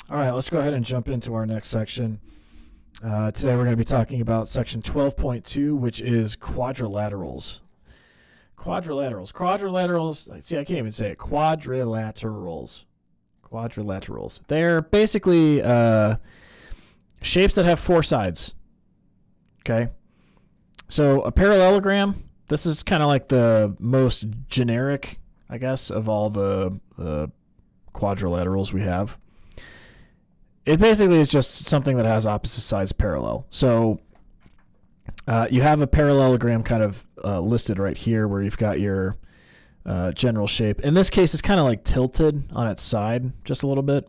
All right, let's go ahead and jump into our next section. Today we're going to be talking about section 12.2, which is quadrilaterals. Quadrilaterals. See, I can't even say it. Quadrilaterals. They're basically shapes that have four sides. Okay? So a parallelogram, this is kind of like the most generic, I guess, of all the quadrilaterals we have. It basically is just something that has opposite sides parallel. So you have a parallelogram kind of listed right here where you've got your general shape. In this case, it's kind of like tilted on its side just a little bit.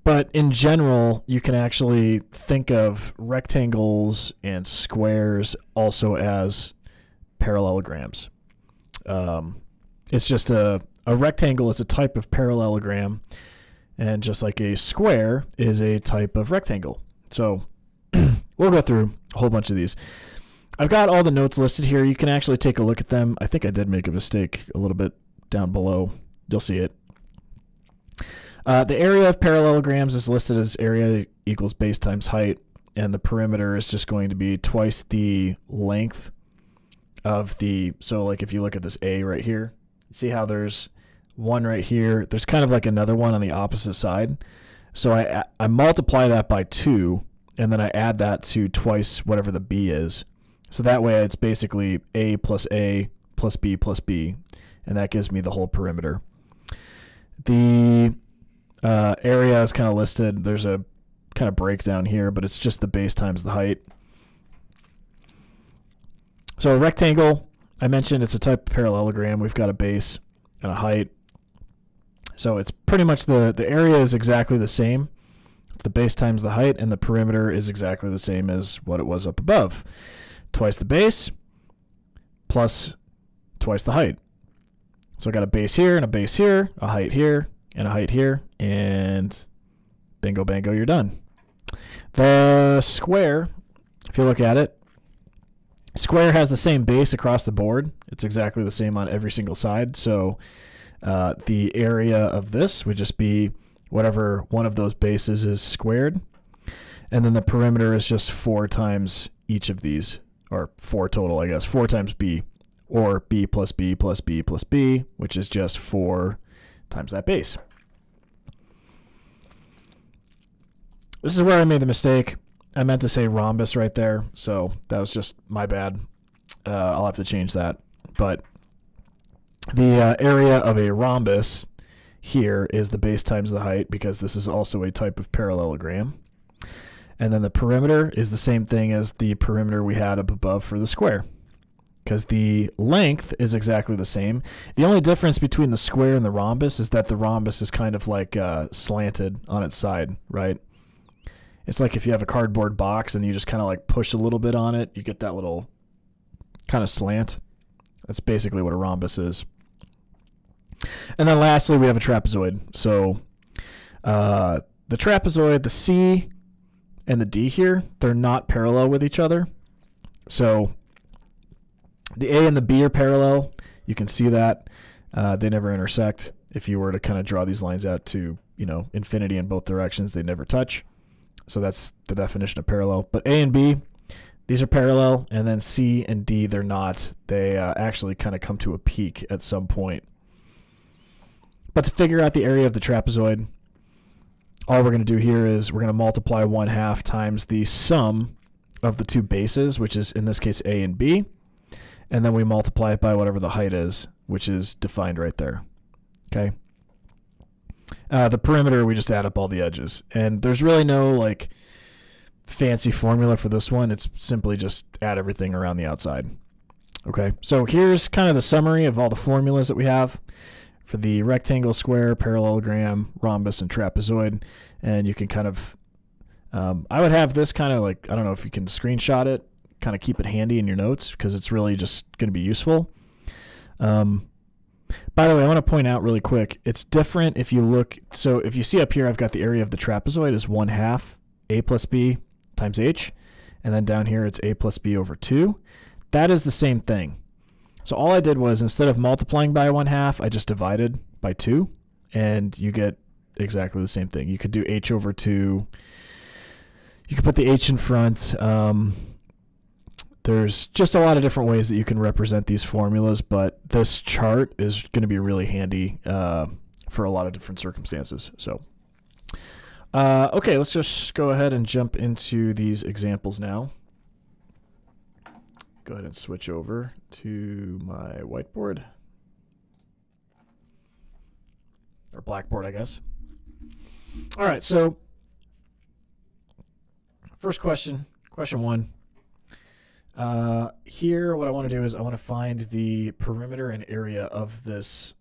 But in general, you can actually think of rectangles and squares also as parallelograms. It's just a rectangle is a type of parallelogram, and just like a square is a type of rectangle. So we'll go through a whole bunch of these. I've got all the notes listed here. You can actually take a look at them. I think I did make a mistake a little bit down below. You'll see it. The area of parallelograms is listed as area equals base times height, and the perimeter is just going to be twice the length of the, so like if you look at this A right here, see how there's one right here, there's kind of like another one on the opposite side. So I multiply that by 2, and then I add that to twice whatever the B is. So that way it's basically A plus B plus B, and that gives me the whole perimeter. The area is kind of listed. There's a kind of breakdown here, but it's just the base times the height. So a rectangle, I mentioned it's a type of parallelogram. We've got a base and a height. So it's pretty much the area is exactly the same. It's the base times the height, and the perimeter is exactly the same as what it was up above. Twice the base plus twice the height. So I got a base here and a base here, a height here and a height here, and bingo bango, you're done. The square, if you look at it, square has the same base across the board. It's exactly the same on every single side. So the area of this would just be whatever one of those bases is squared. And then the perimeter is just 4 times each of these, or 4 total, I guess. 4 times B, or B plus B plus B plus B, which is just 4 times that base. This is where I made the mistake. I meant to say rhombus right there, so that was just my bad. I'll have to change that. But the area of a rhombus here is the base times the height, because this is also a type of parallelogram. And then the perimeter is the same thing as the perimeter we had up above for the square, because the length is exactly the same. The only difference between the square and the rhombus is that the rhombus is kind of like slanted on its side, right? It's like if you have a cardboard box and you just kind of like push a little bit on it, you get that little kind of slant. That's basically what a rhombus is. And then lastly, we have a trapezoid. So the trapezoid, the C and the D here, they're not parallel with each other. So the A and the B are parallel. You can see that. They never intersect. If you were to kind of draw these lines out to, infinity in both directions, they never touch. So that's the definition of parallel. But A and B, these are parallel, and then C and D, they're not. They actually kind of come to a peak at some point. But to figure out the area of the trapezoid, all we're going to do here is we're going to multiply 1/2 times the sum of the two bases, which is in this case A and B, and then we multiply it by whatever the height is, which is defined right there. Okay. The perimeter, we just add up all the edges, and there's really no fancy formula for this one. It's simply just add everything around the outside. Okay, so here's kind of the summary of all the formulas that we have for the rectangle, square, parallelogram, rhombus, and trapezoid. And you can kind of, I would have this kind of I don't know if you can screenshot it, kind of keep it handy in your notes, because it's really just going to be useful. By the way, I want to point out really quick, it's different if you look, so if you see up here, I've got the area of the trapezoid is 1/2 A plus B times H, and then down here it's A plus B over 2. That is the same thing. So all I did was, instead of multiplying by 1/2, I just divided by 2, and you get exactly the same thing. You could do h over 2. You could put the h in front. There's just a lot of different ways that you can represent these formulas, but this chart is going to be really handy for a lot of different circumstances. So, okay, let's just go ahead and jump into these examples now. Go ahead and switch over to my whiteboard. Or blackboard, I guess. All right, so first question, question 1. Here, what I want to do is I want to find the perimeter and area of this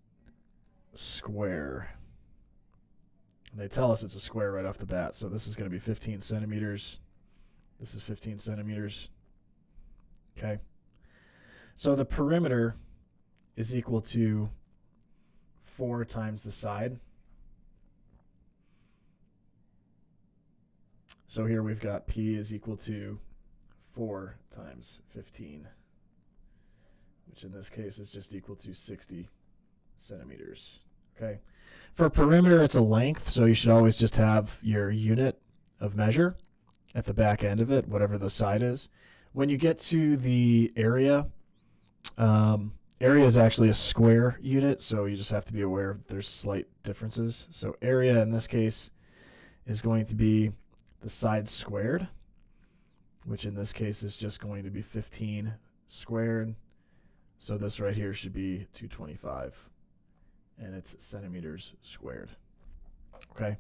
square. And they tell us it's a square right off the bat, so this is going to be 15 centimeters. This is 15 centimeters. Okay. So the perimeter is equal to 4 times the side. So here we've got P is equal to 4 times 15, which in this case is just equal to 60 centimeters. Okay. For perimeter, it's a length, so you should always just have your unit of measure at the back end of it, whatever the side is. When you get to the area, area is actually a square unit, so you just have to be aware of there's slight differences. So area in this case is going to be the side squared, which in this case is just going to be 15 squared. So this right here should be 225, and it's centimeters squared. Okay.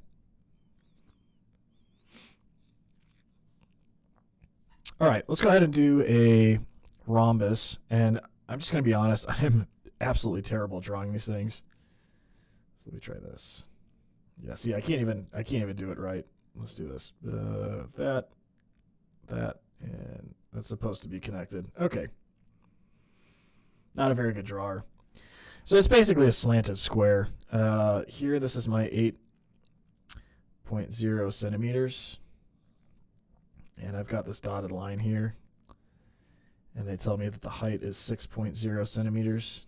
All right, let's go ahead and do a rhombus, and I'm just going to be honest, I'm absolutely terrible at drawing these things. So let me try this. Yeah, see, I can't even do it right. Let's do this. That, and that's supposed to be connected. Okay. Not a very good drawer. So it's basically a slanted square. Here, this is my 8.0 centimeters. And I've got this dotted line here. And they tell me that the height is 6.0 centimeters.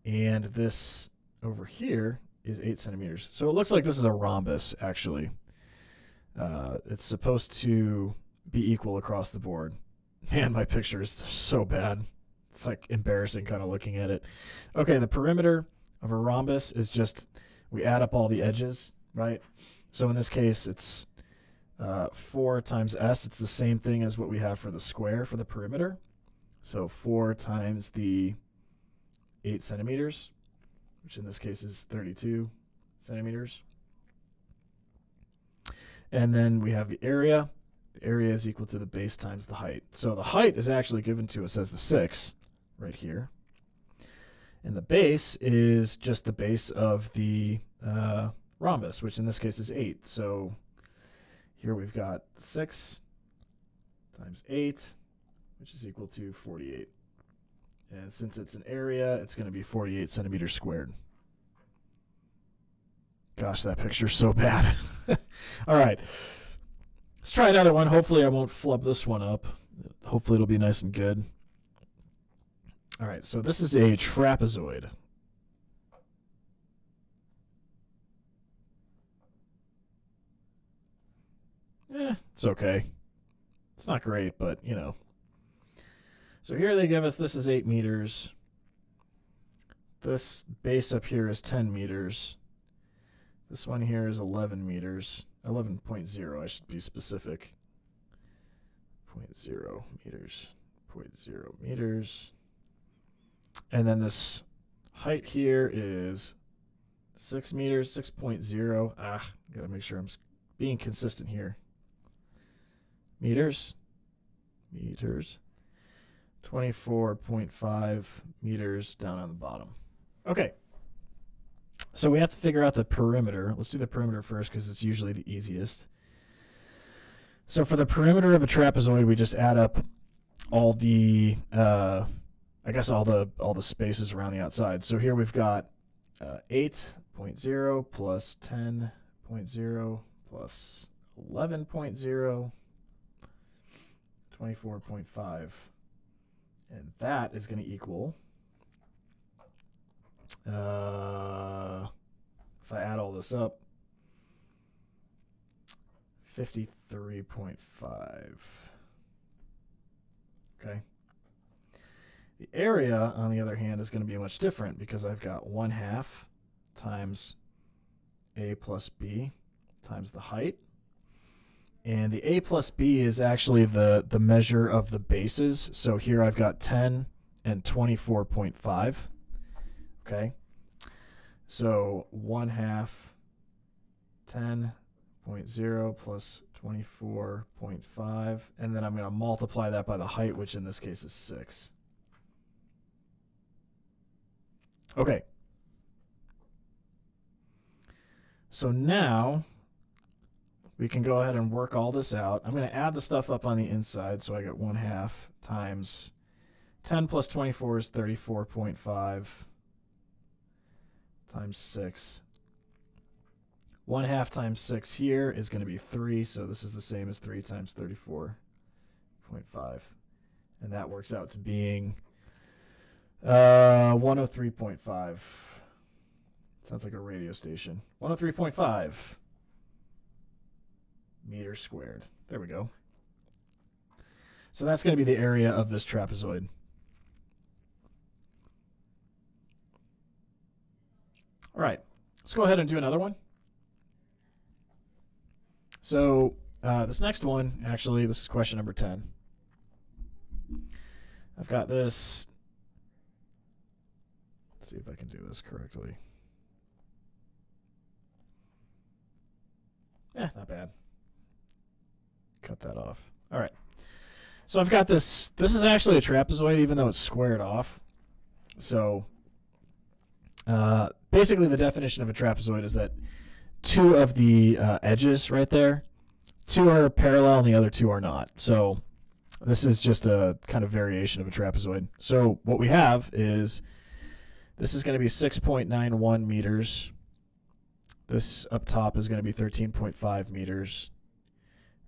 And this over here is 8 centimeters. So it looks like this is a rhombus, actually. It's supposed to be equal across the board. Man, my picture is so bad. It's like embarrassing kind of looking at it. Okay, the perimeter of a rhombus is just, we add up all the edges, right? So in this case, it's 4 times s. It's the same thing as what we have for the square for the perimeter. So 4 times the 8 centimeters, which in this case is 32 centimeters. And then we have the area. The area is equal to the base times the height. So the height is actually given to us as the 6 right here. And the base is just the base of the rhombus, which in this case is 8. So here we've got 6 times 8, which is equal to 48. And since it's an area, it's going to be 48 centimeters squared. Gosh, that picture's so bad. All right. Let's try another one. Hopefully I won't flub this one up. Hopefully it'll be nice and good. All right, so this is a trapezoid. It's okay. It's not great, but, you know. So here they give us this is 8 meters. This base up here is 10 meters. This one here is 11 meters. 11.0, I should be specific. 0.0 meters. 0.0 meters. And then this height here is 6 meters, 6.0. Gotta make sure I'm being consistent here. Meters. 24.5 meters down on the bottom. Okay. So we have to figure out the perimeter. Let's do the perimeter first because it's usually the easiest. So for the perimeter of a trapezoid, we just add up all the, I guess all the spaces around the outside. So here we've got 8.0 plus 10.0 plus 11.0, 24.5. And that is going to equal this up. 53.5. Okay. The area, on the other hand, is going to be much different because I've got 1/2 times A plus B times the height. And the A plus B is actually the measure of the bases. So here I've got 10 and 24.5. Okay. So 1/2 10.0 plus 24.5. And then I'm going to multiply that by the height, which in this case is 6. Okay. So now we can go ahead and work all this out. I'm going to add the stuff up on the inside. So I get 1/2 times 10 plus 24 is 34.5 times 6. 1/2 times 6 here is going to be 3. So this is the same as 3 times 34.5. And that works out to being 103.5. Sounds like a radio station. 103.5 meters squared. There we go. So that's going to be the area of this trapezoid. All right, let's go ahead and do another one. So this next one, actually, this is question number 10. I've got this. Let's see if I can do this correctly. Not bad. Cut that off. All right. So I've got this. This is actually a trapezoid, even though it's squared off. So basically the definition of a trapezoid is that two of the edges right there, two are parallel and the other two are not. So this is just a kind of variation of a trapezoid. So what we have is this is going to be 6.91 meters. This up top is going to be 13.5 meters.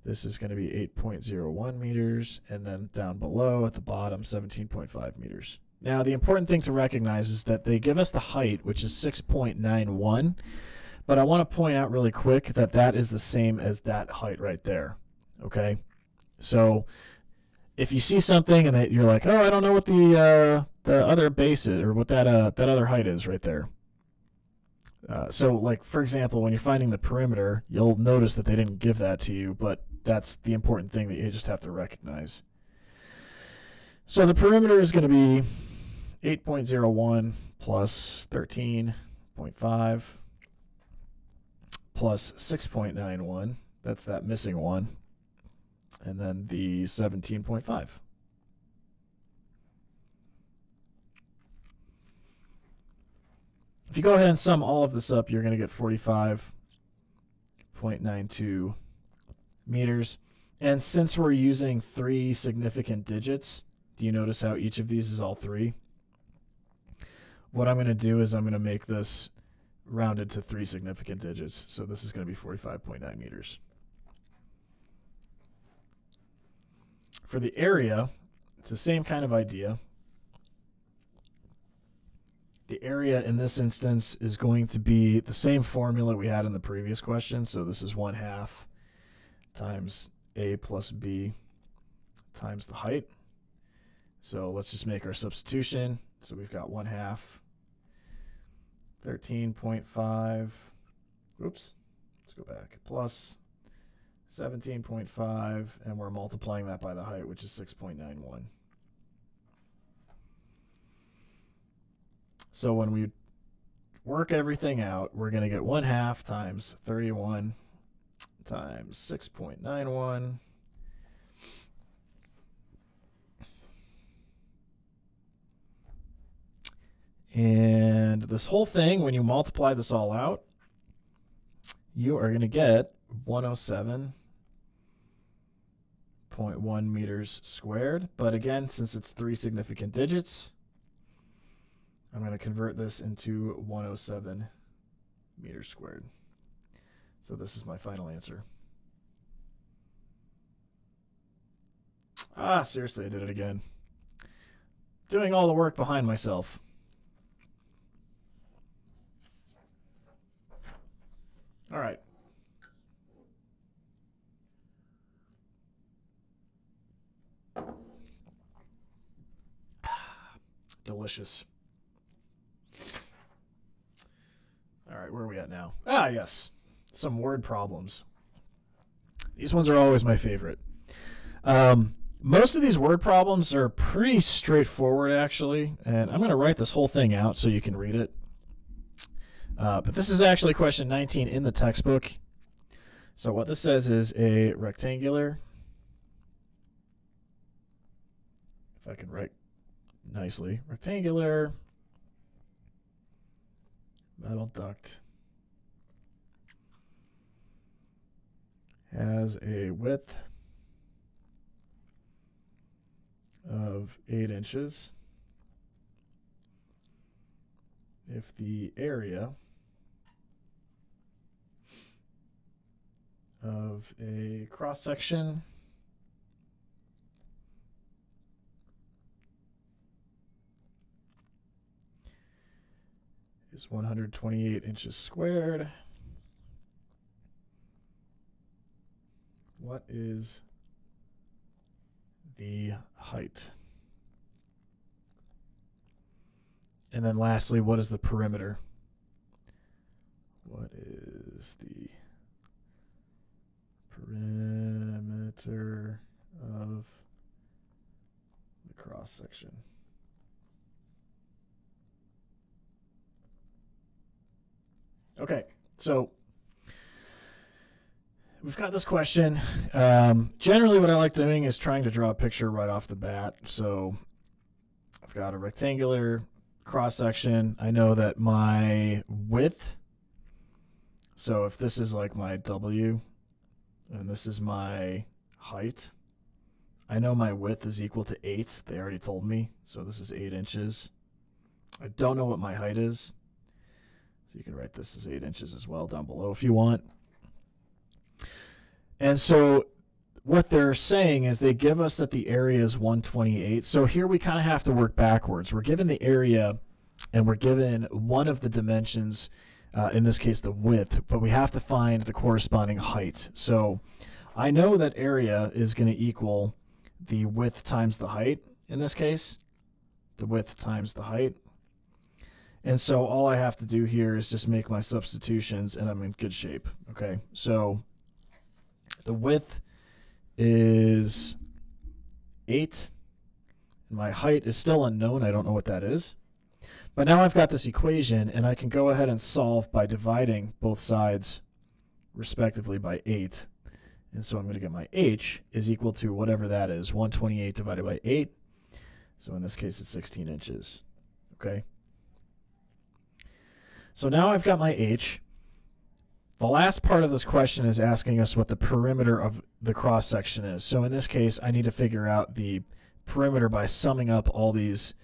This is going to be 8.01 meters. And then down below at the bottom, 17.5 meters. Now, the important thing to recognize is that they give us the height, which is 6.91. But I want to point out really quick that that is the same as that height right there. Okay? So if you see something and that you're like, oh, I don't know what the other base is or what that other height is right there. So, like, for example, when you're finding the perimeter, you'll notice that they didn't give that to you, but that's the important thing that you just have to recognize. So the perimeter is going to be 8.01 plus 13.5 plus 6.91. That's that missing one. And then the 17.5. If you go ahead and sum all of this up, you're going to get 45.92 meters. And since we're using 3 significant digits, do you notice how each of these is all 3? What I'm going to do is I'm going to make this rounded to 3 significant digits. So this is going to be 45.9 meters. For the area, it's the same kind of idea. The area in this instance is going to be the same formula we had in the previous question. So this is 1/2 times A plus B times the height. So let's just make our substitution. So we've got 1/2, 13.5, oops, let's go back, plus 17.5, and we're multiplying that by the height, which is 6.91. So when we work everything out, we're going to get 1/2 times 31 times 6.91. And this whole thing, when you multiply this all out, you are going to get 107.1 meters squared. But again, since it's 3 significant digits, I'm going to convert this into 107 meters squared. So this is my final answer. Seriously, I did it again. Doing all the work behind myself. All right. Delicious. All right, where are we at now? Ah, yes. Some word problems. These ones are always my favorite. Most of these word problems are pretty straightforward, actually, and I'm going to write this whole thing out so you can read it. But this is actually question 19 in the textbook. So what this says is a rectangular, if I can write nicely, rectangular metal duct has a width of 8 inches if the area of a cross section is 128 inches squared. What is the height? And then lastly, what is the perimeter? What is the perimeter of the cross section? Okay, so we've got this question. Generally, what I like doing is trying to draw a picture right off the bat. So I've got a rectangular cross section. I know that my width, so if this is like my W and this is my height, I know my width is equal to 8. They already told me. So this is 8 inches. I don't know what my height is. So you can write this as 8 inches as well down below if you want. And so what they're saying is they give us that the area is 128. So here we kind of have to work backwards. We're given the area and we're given one of the dimensions, in this case the width, but we have to find the corresponding height. So I know that area is going to equal the width times the height in this case, the width times the height. And so all I have to do here is just make my substitutions and I'm in good shape. Okay, so the width is 8. And my height is still unknown. I don't know what that is. But now I've got this equation, and I can go ahead and solve by dividing both sides respectively by 8. And so I'm going to get my h is equal to whatever that is, 128 divided by 8. So in this case, it's 16 inches. Okay. So now I've got my h. The last part of this question is asking us what the perimeter of the cross section is. So in this case, I need to figure out the perimeter by summing up all these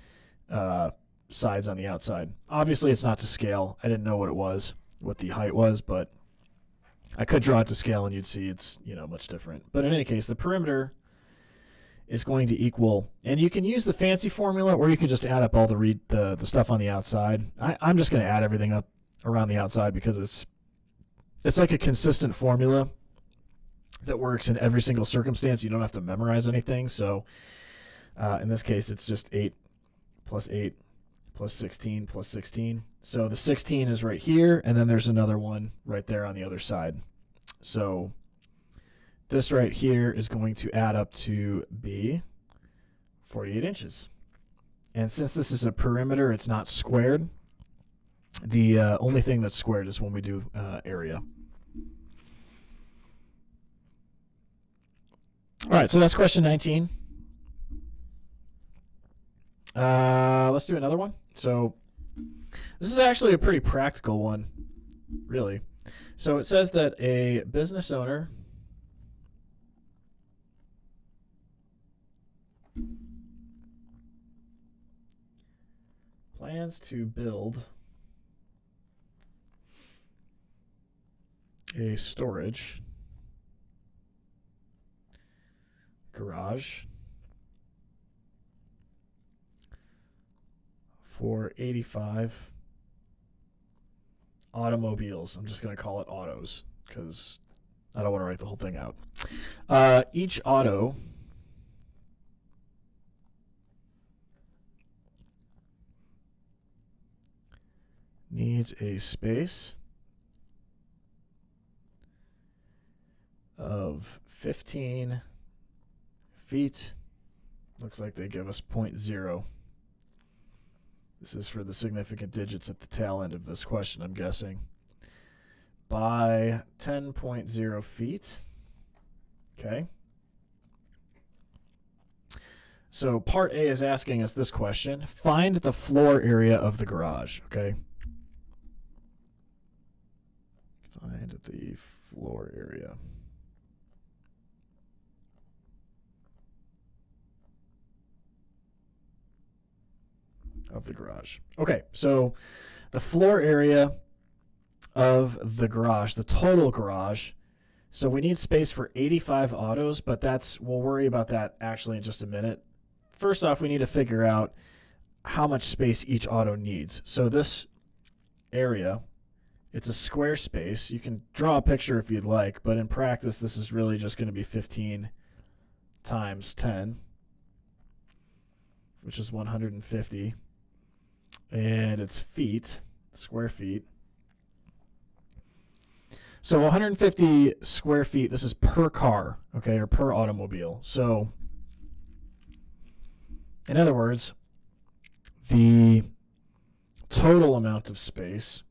sides on the outside. Obviously, it's not to scale. I didn't know what the height was, but I could draw it to scale and you'd see it's, much different. But in any case, the perimeter is going to equal, and you can use the fancy formula or you can just add up all the stuff on the outside. I'm just going to add everything up around the outside because it's like a consistent formula that works in every single circumstance. You don't have to memorize anything. So in this case, it's just 8 plus 8 plus 16 plus 16. So the 16 is right here, and then there's another one right there on the other side. So this right here is going to add up to be 48 inches. And since this is a perimeter, it's not squared. The only thing that's squared is when we do area. All right, so that's question 19. Let's do another one. So this is actually a pretty practical one, really. So it says that a business owner plans to build a storage garage for $85 automobiles. I'm just going to call it autos because I don't want to write the whole thing out. Each auto needs a space of 15 feet. Looks like they give us 0.0. This is for the significant digits at the tail end of this question, I'm guessing. By 10.0 feet. Okay. So part A is asking us this question. Find the floor area of the garage. Okay. Find the floor area. Of the garage. Okay, so the floor area of the garage, the total garage. So we need space for 85 autos, but we'll worry about that actually in just a minute. First off, we need to figure out how much space each auto needs. So this area, it's a square space. You can draw a picture if you'd like, but in practice, this is really just going to be 15 times 10, which is 150. And it's feet, square feet. So 150 square feet, this is per car, okay, or per automobile. So in other words, the total amount of space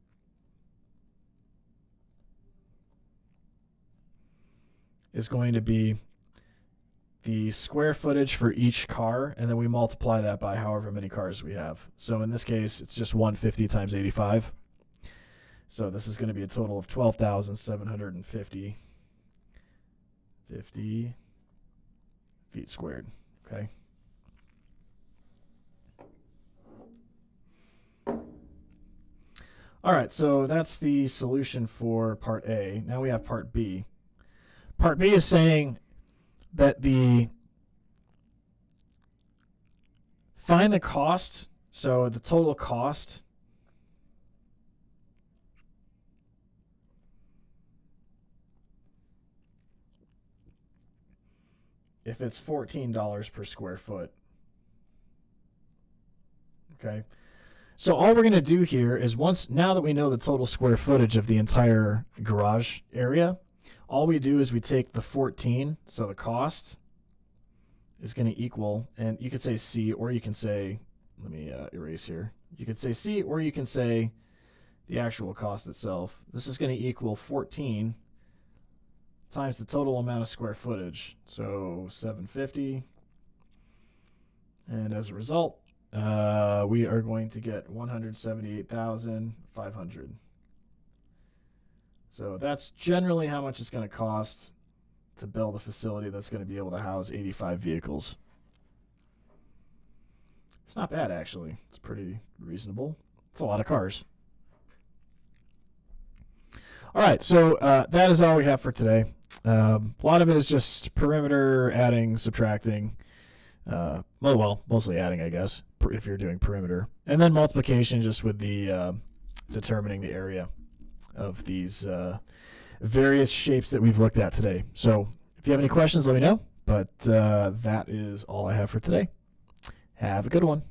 is going to be the square footage for each car, and then we multiply that by however many cars we have. So in this case, it's just 150 times 85. So this is going to be a total of 12,750 feet squared. Okay. All right, so that's the solution for part A. Now we have part B. Part B is saying that find the cost, so the total cost if it's $14 per square foot. Okay. So all we're going to do here is now that we know the total square footage of the entire garage area, all we do is we take the 14, so the cost is going to equal, and you could say C, or you can say, let me erase here. You could say C, or you can say the actual cost itself. This is going to equal 14 times the total amount of square footage, so 750. And as a result, we are going to get 178,500. So that's generally how much it's going to cost to build a facility that's going to be able to house 85 vehicles. It's not bad, actually. It's pretty reasonable. It's a lot of cars. All right, so that is all we have for today. A lot of it is just perimeter, adding, subtracting. Mostly adding, I guess, if you're doing perimeter. And then multiplication just with the determining the area of these various shapes that we've looked at today. So if you have any questions, let me know. But that is all I have for today. Have a good one.